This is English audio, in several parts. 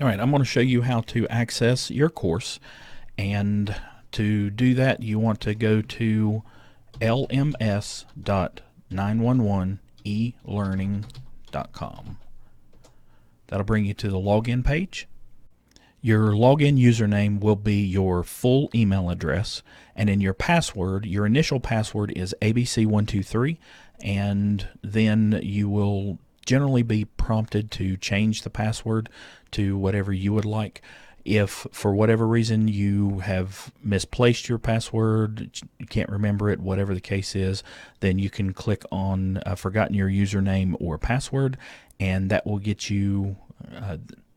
All right, I'm going to show you how to access your course. And to do that, you want to go to lms.911elearning.com. That'll bring you to the login page. Your login username will be your full email address, and in your password, your initial password is ABC123, and then you will generally be prompted to change the password to whatever you would like. If for whatever reason you have misplaced your password, you can't remember it, whatever the case is, then you can click on forgotten your username or password, and that will get you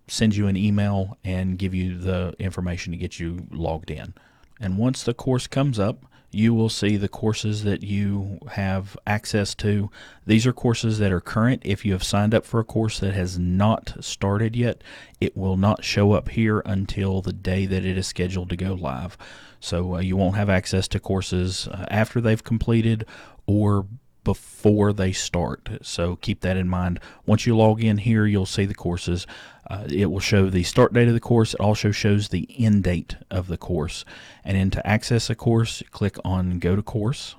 send you an email and give you the information to get you logged in. And once the course comes up, you will see the courses that you have access to. These are courses that are current. If you have signed up for a course that has not started yet, it will not show up here until the day that it is scheduled to go live. So you won't have access to courses after they've completed or before they start. So keep that in mind. Once you log in here, you'll see the courses. It will show the start date of the course. It also shows the end date of the course. And then to access a course, click on Go to Course.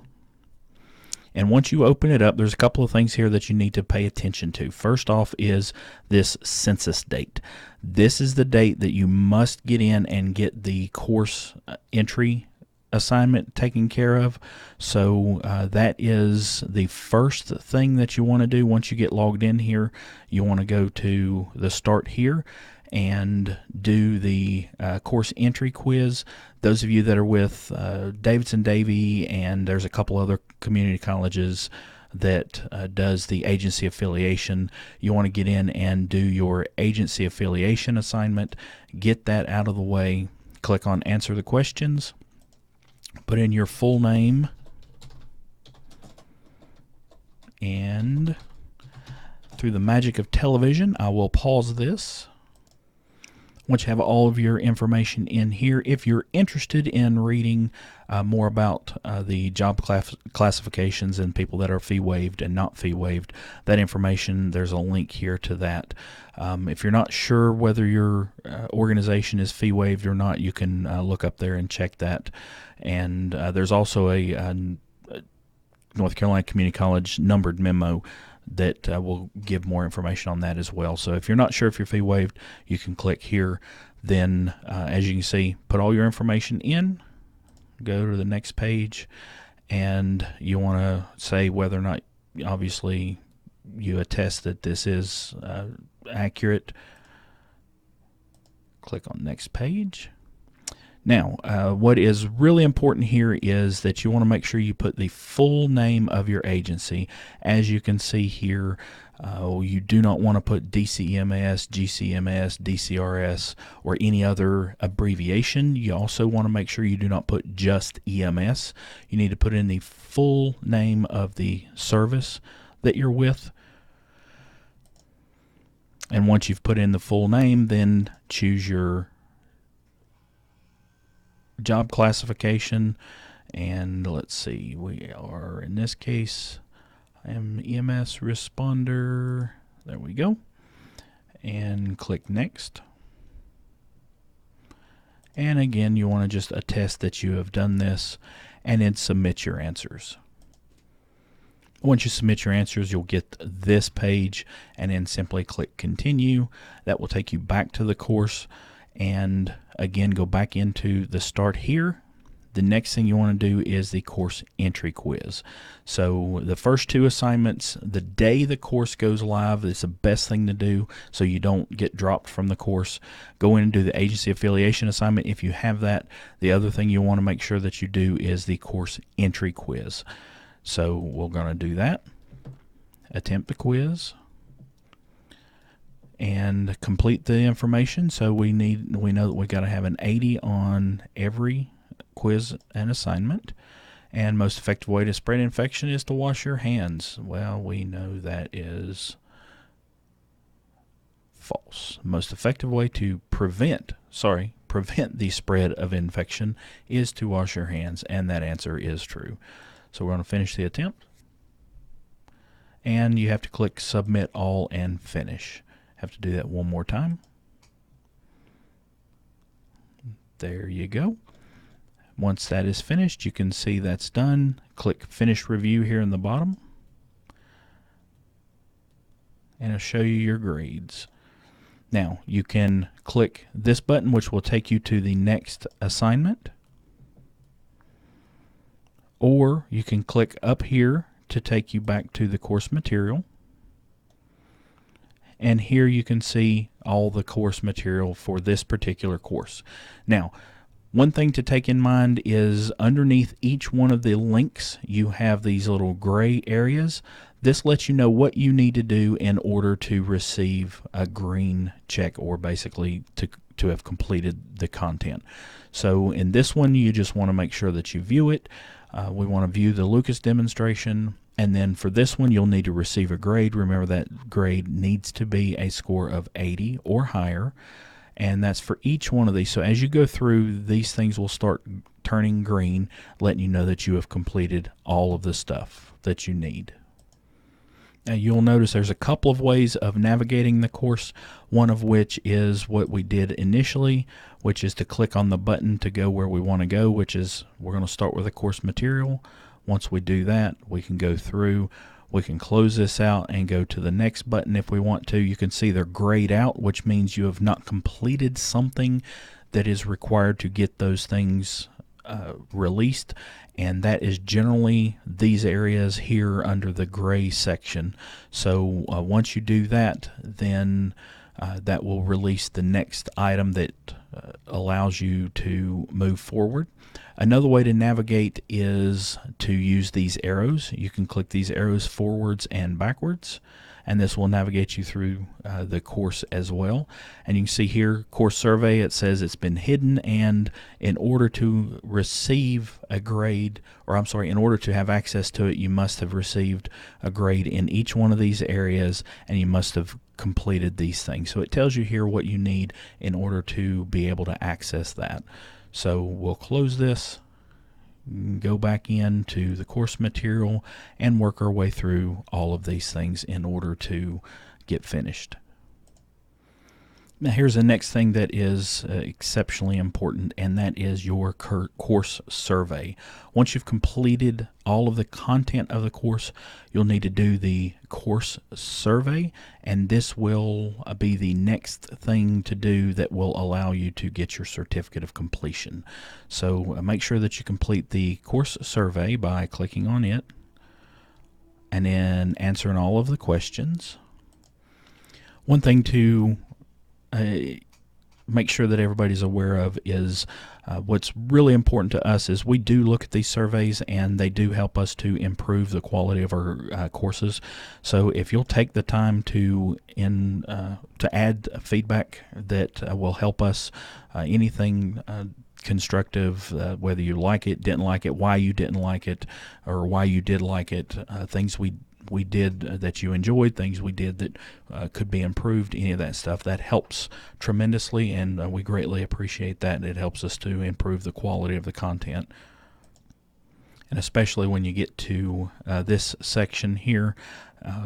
And once you open it up, there's a couple of things here that you need to pay attention to. First off is this census date. This is the date that you must get in and get the course entry assignment taken care of. So that is the first thing that you want to do. Once you get logged in here, you want to go to the Start Here and do the course entry quiz. Those of you that are with Davidson-Davie, and there's a couple other community colleges that does the agency affiliation, you want to get in and do your agency affiliation assignment. Get that out of the way. Click on Answer the Questions. Put in your full name, and through the magic of television, I will pause this. Once you have all of your information in here, if you're interested in reading more about the job classifications and people that are fee waived and not fee waived, that information, there's a link here to that. If you're not sure whether your organization is fee waived or not, you can look up there and check that. And there's also a North Carolina Community College numbered memo that will give more information on that as well. So if you're not sure if you're fee waived, you can click here. Then, as you can see, put all your information in, go to the next page, and you want to say whether or not, obviously, you attest that this is accurate. Click on next page. Now, what is really important here is that you want to make sure you put the full name of your agency. As you can see here, you do not want to put DCMS, GCMS, DCRS, or any other abbreviation. You also want to make sure you do not put just EMS. You need to put in the full name of the service that you're with. And once you've put in the full name, then choose your job classification, and let's see, we are, in this case, I am EMS responder. There we go. And click next. And again, you want to just attest that you have done this, and then submit your answers. Once you submit your answers, you'll get this page, and then simply click continue. That will take you back to the course. And again, go back into the Start Here. The next thing you want to do is the course entry quiz. So the first two assignments, the day the course goes live, is the best thing to do so you don't get dropped from the course. Go in and do the agency affiliation assignment if you have that. The other thing you want to make sure that you do is the course entry quiz. So we're going to do that. Attempt the quiz and complete the information. So we know that we got to have an 80 on every quiz and assignment. And most effective way to spread infection is to wash your hands. Well, we know that is false. Most effective way to prevent the spread of infection is to wash your hands, and that answer is true. So we're going to finish the attempt. And you have to click Submit All and Finish. Have to do that one more time. There you go. Once that is finished, you can see that's done. Click Finish Review here in the bottom, and it'll show you your grades. Now, you can click this button, which will take you to the next assignment, or you can click up here to take you back to the course material. And here you can see all the course material for this particular course. Now, one thing to take in mind is underneath each one of the links, you have these little gray areas. This lets you know what you need to do in order to receive a green check, or basically to have completed the content. So in this one, you just want to make sure that you view it. We want to view the Lucas demonstration. And then for this one, you'll need to receive a grade. Remember, that grade needs to be a score of 80 or higher. And that's for each one of these. So as you go through, these things will start turning green, letting you know that you have completed all of the stuff that you need. Now you'll notice there's a couple of ways of navigating the course, one of which is what we did initially, which is to click on the button to go where we want to go, which is we're going to start with the course material. Once we do that, we can go through. We can close this out and go to the next button if we want to. You can see they're grayed out, which means you have not completed something that is required to get those things released, and that is generally these areas here under the gray section. So once you do that, then that will release the next item that allows you to move forward. Another way to navigate is to use these arrows. You can click these arrows forwards and backwards, and this will navigate you through the course as well. And you can see here, course survey, it says it's been hidden, and in order to receive a grade, or I'm sorry, in order to have access to it, you must have received a grade in each one of these areas, and you must have completed these things. So it tells you here what you need in order to be able to access that. So we'll close this, go back into the course material, and work our way through all of these things in order to get finished. Now here's the next thing that is exceptionally important, and that is your course survey. Once you've completed all of the content of the course, you'll need to do the course survey, and this will be the next thing to do that will allow you to get your certificate of completion. So make sure that you complete the course survey by clicking on it and then answering all of the questions. One thing to make sure that everybody's aware of is what's really important to us is we do look at these surveys, and they do help us to improve the quality of our courses. So if you'll take the time to add feedback that will help us, anything constructive, whether you like it, didn't like it, why you didn't like it, or why you did like it, things we did that you enjoyed, things we did that could be improved, any of that stuff, that helps tremendously, and we greatly appreciate that. It helps us to improve the quality of the content. And especially when you get to this section here,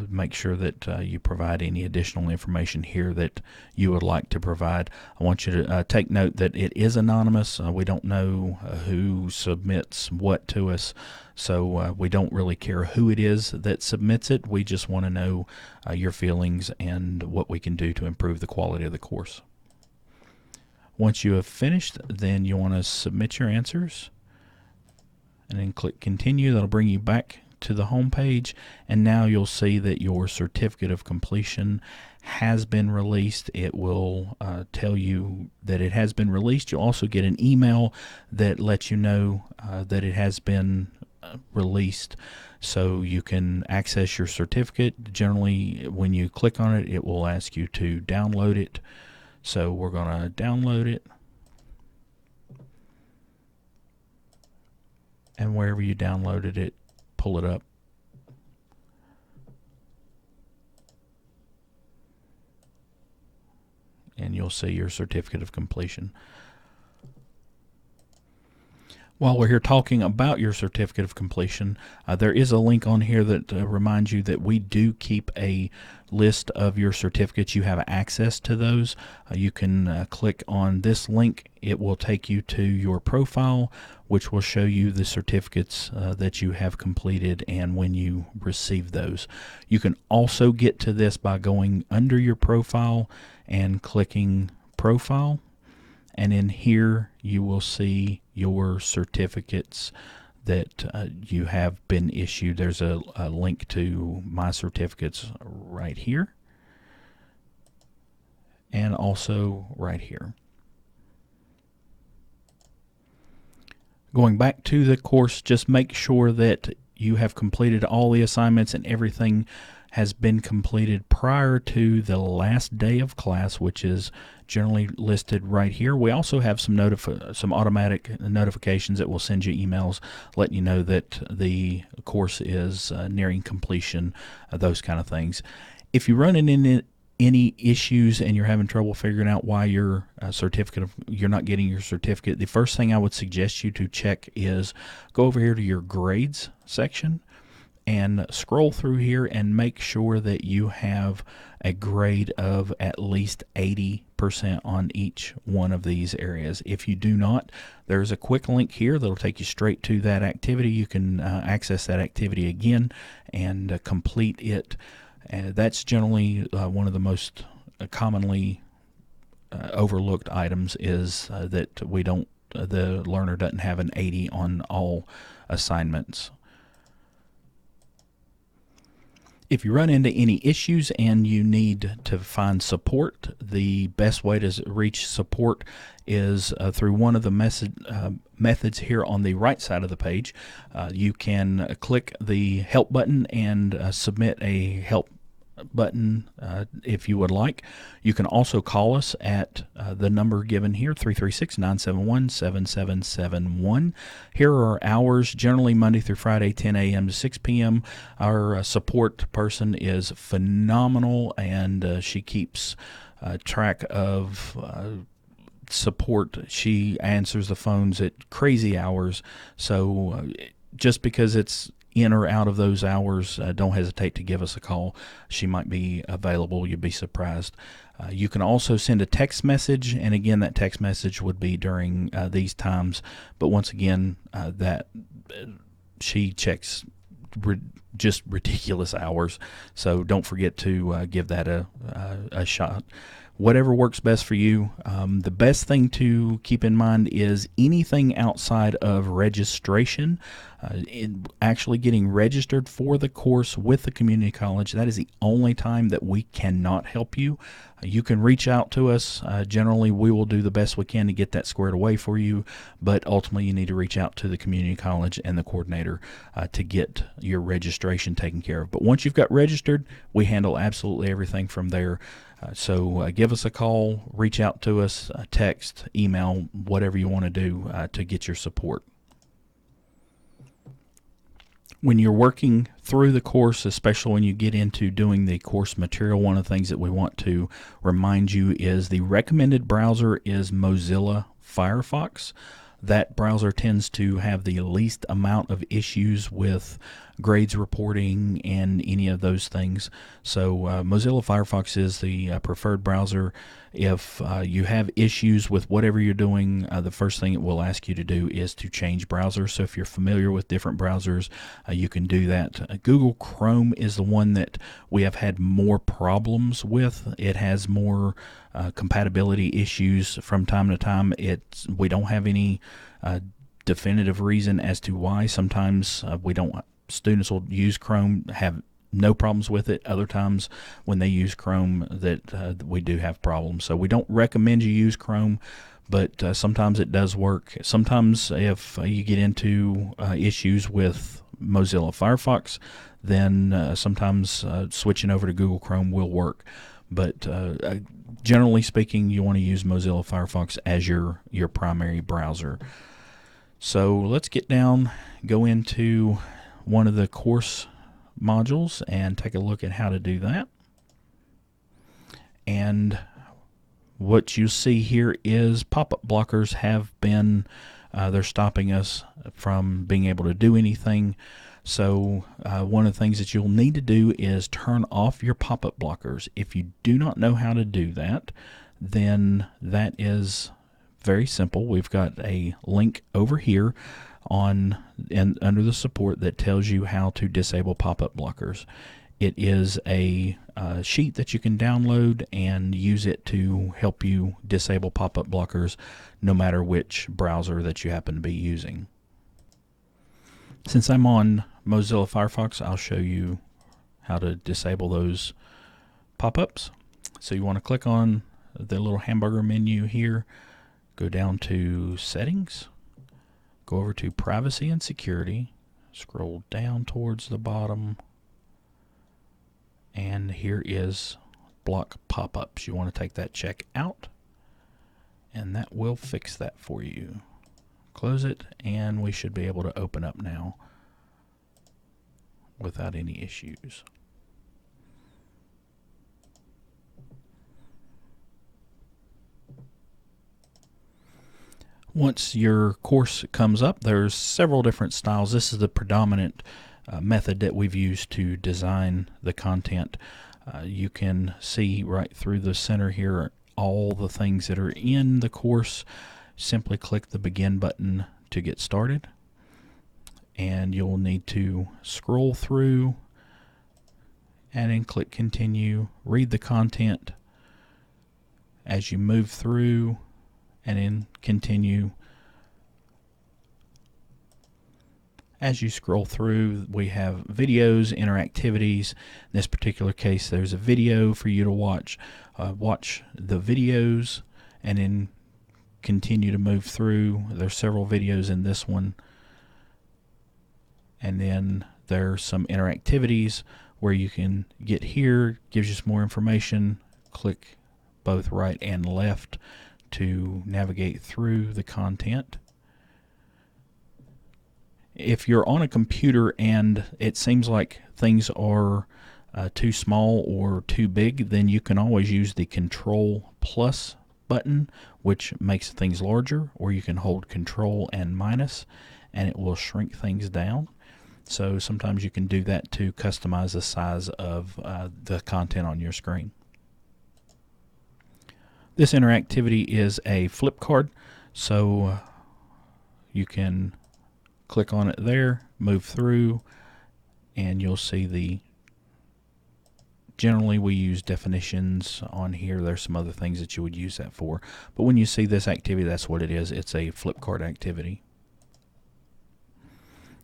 make sure that you provide any additional information here that you would like to provide. I want you to take note that it is anonymous. We don't know who submits what to us, so we don't really care who it is that submits it. We just want to know your feelings and what we can do to improve the quality of the course. Once you have finished, then you want to submit your answers, and then click continue. That'll bring you back to the home page, and now you'll see that your certificate of completion has been released. It will tell you that it has been released. You'll also get an email that lets you know that it has been released, so you can access your certificate. Generally, when you click on it, it will ask you to download it. So we're going to download it. And wherever you downloaded it, pull it up. And you'll see your certificate of completion. While we're here talking about your certificate of completion, there is a link on here that reminds you that we do keep a list of your certificates. You have access to those. You can click on this link. It will take you to your profile, which will show you the certificates that you have completed and when you receive those. You can also get to this by going under your profile and clicking Profile. And in here, you will see your certificates that you have been issued. There's a link to my certificates right here, and also right here. Going back to the course, just make sure that you have completed all the assignments and everything has been completed prior to the last day of class, which is generally listed right here. We also have some automatic notifications that will send you emails letting you know that the course is nearing completion, those kind of things. If you run into any issues and you're having trouble figuring out why you're not getting your certificate, the first thing I would suggest you to check is go over here to your grades section and scroll through here and make sure that you have a grade of at least 80% on each one of these areas. If you do not, there's a quick link here that'll take you straight to that activity. You can access that activity again and complete it. That's generally one of the most commonly overlooked items is that the learner doesn't have an 80 on all assignments. If you run into any issues and you need to find support, the best way to reach support is through one of the methods here on the right side of the page. You can click the help button and submit a help button if you would like. You can also call us at the number given here, 336-971-7771. Here are our hours, generally Monday through Friday, 10 a.m. to 6 p.m. Our support person is phenomenal, and she keeps track of support. She answers the phones at crazy hours, so just because it's in or out of those hours, don't hesitate to give us a call. She might be available. You'd be surprised. You can also send a text message, and again, that text message would be during these times. But once again, that she checks just ridiculous hours, so don't forget to give that a shot. Whatever works best for you. The best thing to keep in mind is anything outside of registration, actually getting registered for the course with the community college, that is the only time that we cannot help you. You can reach out to us. Generally, we will do the best we can to get that squared away for you, but ultimately you need to reach out to the community college and the coordinator to get your registration taken care of. But once you've got registered, we handle absolutely everything from there. So give us a call, reach out to us, text, email, whatever you want to do to get your support. When you're working through the course, especially when you get into doing the course material, one of the things that we want to remind you is the recommended browser is Mozilla Firefox. That browser tends to have the least amount of issues with grades reporting and any of those things. So Mozilla Firefox is the preferred browser. If you have issues with whatever you're doing, the first thing it will ask you to do is to change browsers. So if you're familiar with different browsers, you can do that. Google Chrome is the one that we have had more problems with. It has more compatibility issues from time to time. We don't have any definitive reason as to why. Sometimes students will use Chrome, have no problems with it. Other times when they use Chrome that we do have problems. So we don't recommend you use Chrome, but sometimes it does work. Sometimes if you get into issues with Mozilla Firefox, then sometimes switching over to Google Chrome will work. But generally speaking, you want to use Mozilla Firefox as your primary browser. So let's go into one of the course modules and take a look at how to do that. And what you see here is pop-up blockers have been They're stopping us from being able to do anything. So one of the things that you'll need to do is turn off your pop-up blockers. If you do not know how to do that, then that is very simple. We've got a link over here on and under the support that tells you how to disable pop-up blockers. It is a sheet that you can download and use it to help you disable pop-up blockers no matter which browser that you happen to be using. Since I'm on Mozilla Firefox, I'll show you how to disable those pop-ups. So you want to click on the little hamburger menu here, go down to Settings, go over to Privacy and Security, scroll down towards the bottom, and here is Block Pop-ups. You want to take that check out, and that will fix that for you. Close it, and we should be able to open up now without any issues. Once your course comes up, there's several different styles. This is the predominant method that we've used to design the content. You can see right through the center here all the things that are in the course. Simply click the Begin button to get started, and you'll need to scroll through and then click Continue, read the content as you move through, and then continue. As you scroll through, we have videos, interactivities. In this particular case, there's a video for you to watch. Watch the videos and then continue to move through. There's several videos in this one. And then there's some interactivities where you can get here, gives you some more information. Click both right and left to navigate through the content. If you're on a computer and it seems like things are too small or too big, then you can always use the Control plus button, which makes things larger, or you can hold Control and minus and it will shrink things down. So sometimes you can do that to customize the size of the content on your screen. This interactivity is a flip card, so you can click on it there, move through, and you'll see generally we use definitions on here. There's some other things that you would use that for, but when you see this activity, that's what it is. It's a flip card activity.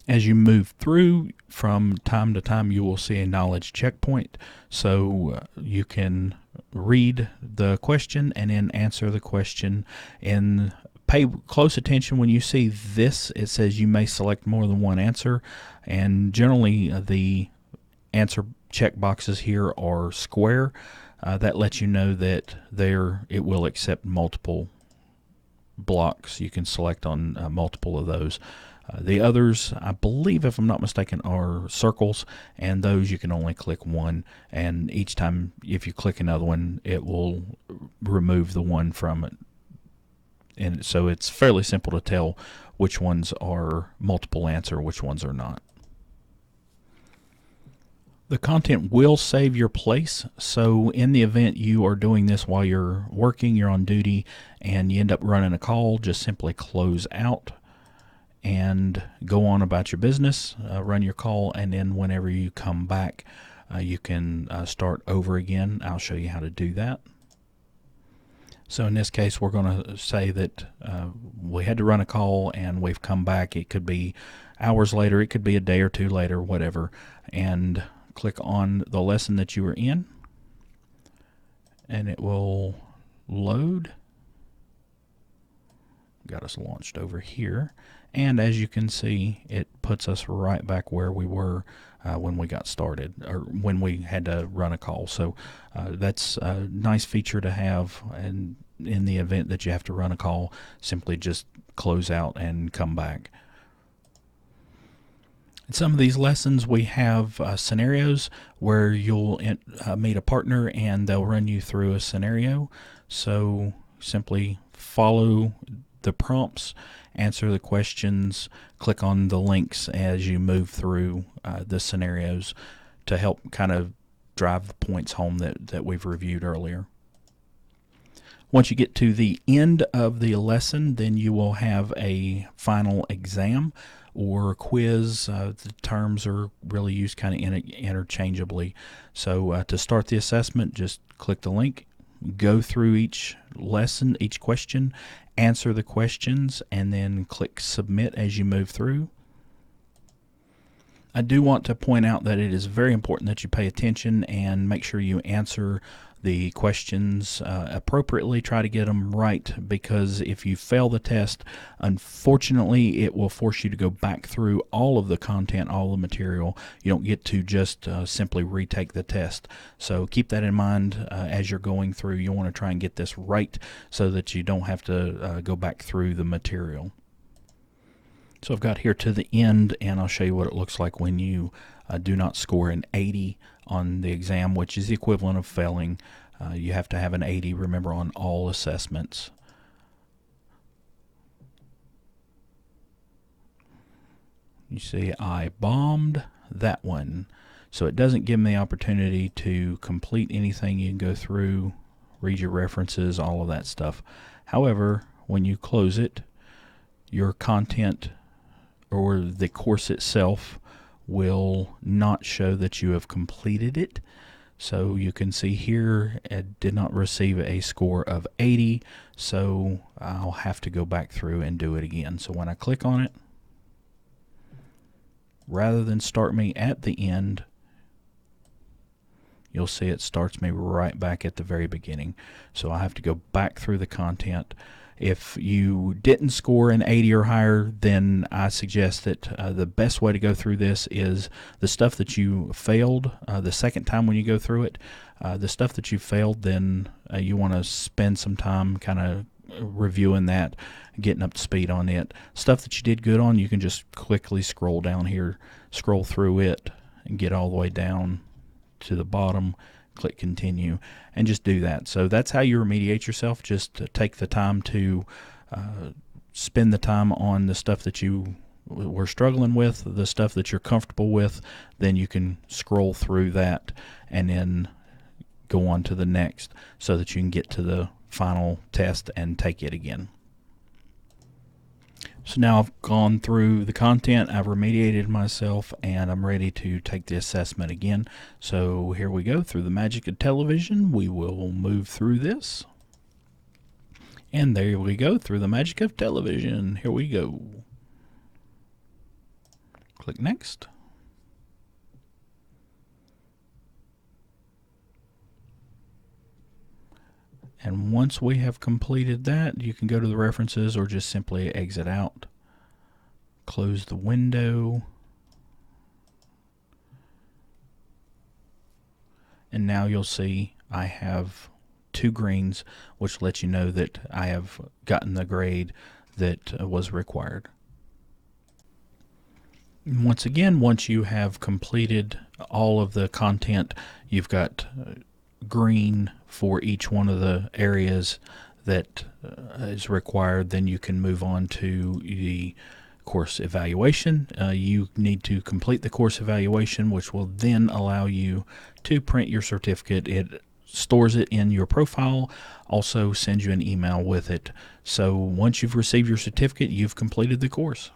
As you move through, from time to time, you will see a knowledge checkpoint, so you can read the question and then answer the question. And pay close attention when you see this. It says you may select more than one answer, and generally the answer check boxes here are square. That lets you know that it will accept multiple blocks. You can select on multiple of those. The others, I believe, if I'm not mistaken, are circles, and those you can only click one, and each time if you click another one, it will remove the one from it. And so it's fairly simple to tell which ones are multiple answer, which ones are not. The content will save your place, so in the event you are doing this while you're working, you're on duty, and you end up running a call, just simply close out and go on about your business, run your call, and then whenever you come back, you can start over again. I'll show you how to do that. So in this case, we're going to say that we had to run a call and we've come back. It could be hours later, it could be a day or two later, whatever, and click on the lesson that you were in, and it will load. Got us launched over here, and as you can see, it puts us right back where we were when we got started, or when we had to run a call. So that's a nice feature to have, and in the event that you have to run a call, simply just close out and come back. In some of these lessons, we have scenarios where you'll meet a partner and they'll run you through a scenario. So simply follow the prompts, answer the questions, click on the links as you move through the scenarios to help kind of drive the points home that we've reviewed earlier. Once you get to the end of the lesson, then you will have a final exam or quiz. The terms are really used kind of interchangeably. So to start the assessment, just click the link, go through each lesson, each question, answer the questions, and then click submit as you move through. I do want to point out that it is very important that you pay attention and make sure you answer the questions appropriately. Try to get them right, because if you fail the test, unfortunately, it will force you to go back through all of the content, all the material. You don't get to just simply retake the test. So keep that in mind as you're going through. You want to try and get this right so that you don't have to go back through the material. So I've got here to the end, and I'll show you what it looks like when you do not score an 80 on the exam, which is the equivalent of failing. You have to have an 80, remember, on all assessments. You see, I bombed that one. So it doesn't give me the opportunity to complete anything. You can go through, read your references, all of that stuff. However, when you close it, your content or the course itself will not show that you have completed it. So you can see here it did not receive a score of 80, so I'll have to go back through and do it again. So when I click on it, rather than start me at the end, you'll see it starts me right back at the very beginning. So I have to go back through the content. If you didn't score an 80 or higher, then I suggest that the best way to go through this is the stuff that you failed the second time when you go through it. The stuff that you failed, then you want to spend some time kind of reviewing that, getting up to speed on it. Stuff that you did good on, you can just quickly scroll down here, scroll through it, and get all the way down to the bottom. Click continue and just do that. So that's how you remediate yourself. Just take the time to spend the time on the stuff that you were struggling with, the stuff that you're comfortable with. Then you can scroll through that and then go on to the next so that you can get to the final test and take it again. So now I've gone through the content, I've remediated myself, and I'm ready to take the assessment again. So here we go. Through the magic of television, we will move through this. And there we go. Through the magic of television, here we go. Click next. And once we have completed that, you can go to the references or just simply exit out. Close the window. And now you'll see I have 2 greens, which lets you know that I have gotten the grade that was required. Once again, once you have completed all of the content, you've got green for each one of the areas that is required. Then you can move on to the course evaluation. You need to complete the course evaluation, which will then allow you to print your certificate. It stores it in your profile, also sends you an email with it. So once you've received your certificate, you've completed the course.